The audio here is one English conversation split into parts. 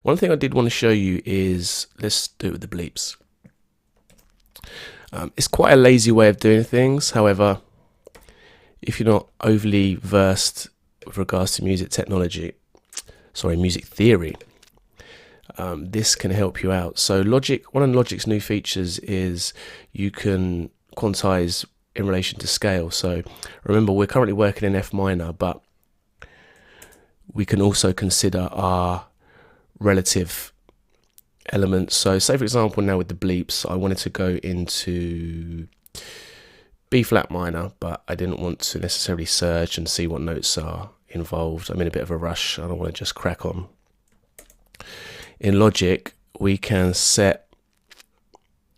One thing I did want to show you is, let's do it with the bleeps. It's quite a lazy way of doing things. However, if you're not overly versed with regards to music theory, this can help you out. So one of Logic's new features is you can quantize in relation to scale. So remember, we're currently working in F minor, but we can also consider our relative elements. So say for example, now with the bleeps, I wanted to go into B flat minor, but I didn't want to necessarily search and see what notes are involved. I'm in a bit of a rush. I don't want to just crack on. In Logic, we can set,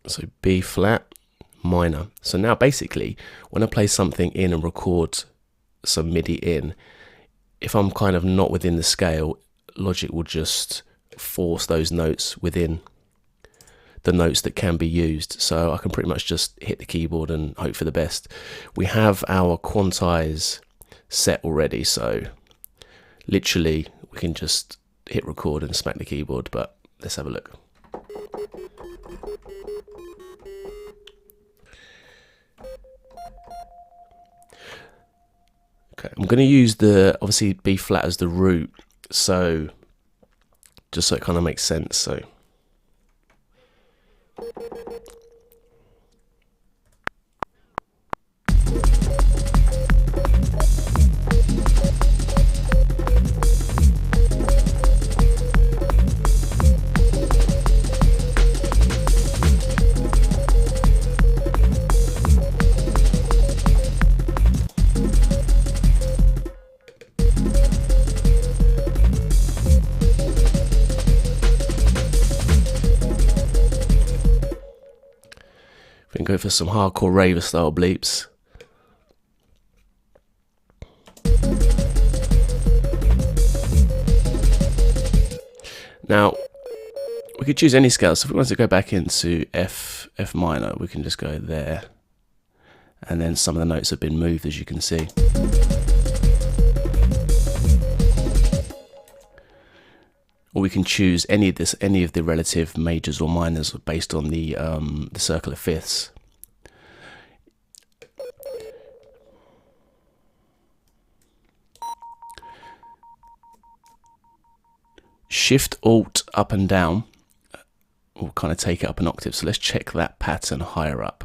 so B flat minor. So now basically, when I play something in and record some MIDI in, if I'm kind of not within the scale, Logic will just force those notes within the notes that can be used. So I can pretty much just hit the keyboard and hope for the best. We have our Quantise set already, so literally we can just hit record and smack the keyboard. But let's have a look. Okay, I'm going to use obviously B flat as the root, so just so it kind of makes sense. So we can go for some hardcore raver style bleeps. Now we could choose any scale. So if we want to go back into F minor, we can just go there, and then some of the notes have been moved, as you can see. Or we can choose any of the relative majors or minors based on the circle of fifths. Shift Alt up and down will kind of take it up an octave. So let's check that pattern higher up.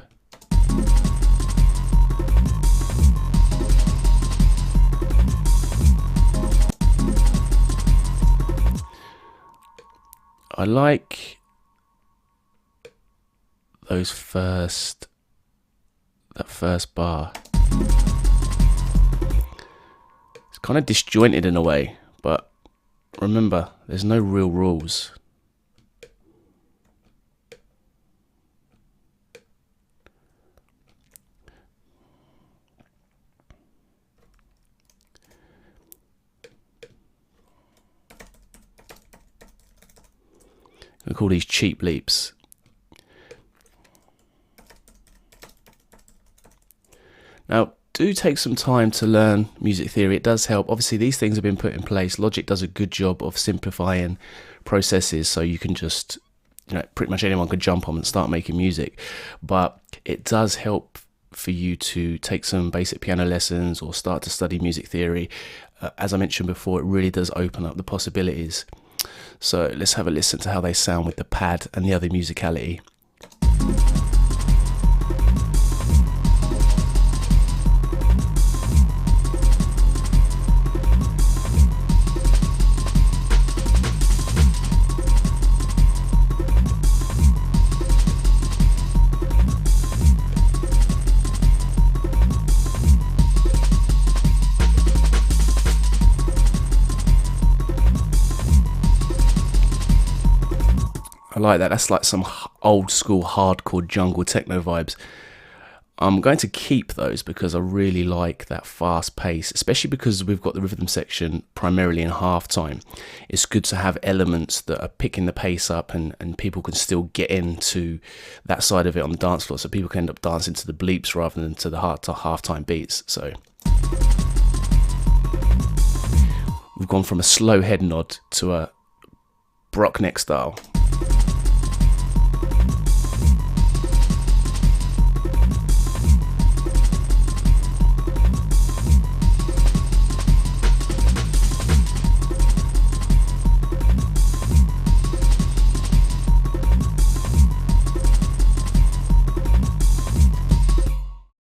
I like that first bar. It's kind of disjointed in a way, but remember, there's no real rules. We call these cheap leaps. Now, do take some time to learn music theory. It does help. Obviously, these things have been put in place. Logic does a good job of simplifying processes, so you can just, pretty much anyone could jump on and start making music. But it does help for you to take some basic piano lessons or start to study music theory. As I mentioned before, it really does open up the possibilities. So let's have a listen to how they sound with the pad and the other musicality. I like that. That's like some old school hardcore jungle techno vibes. I'm going to keep those because I really like that fast pace, especially because we've got the rhythm section primarily in halftime. It's good to have elements that are picking the pace up and people can still get into that side of it on the dance floor, so people can end up dancing to the bleeps rather than to the halftime beats. So we've gone from a slow head nod to a Baroque neck style.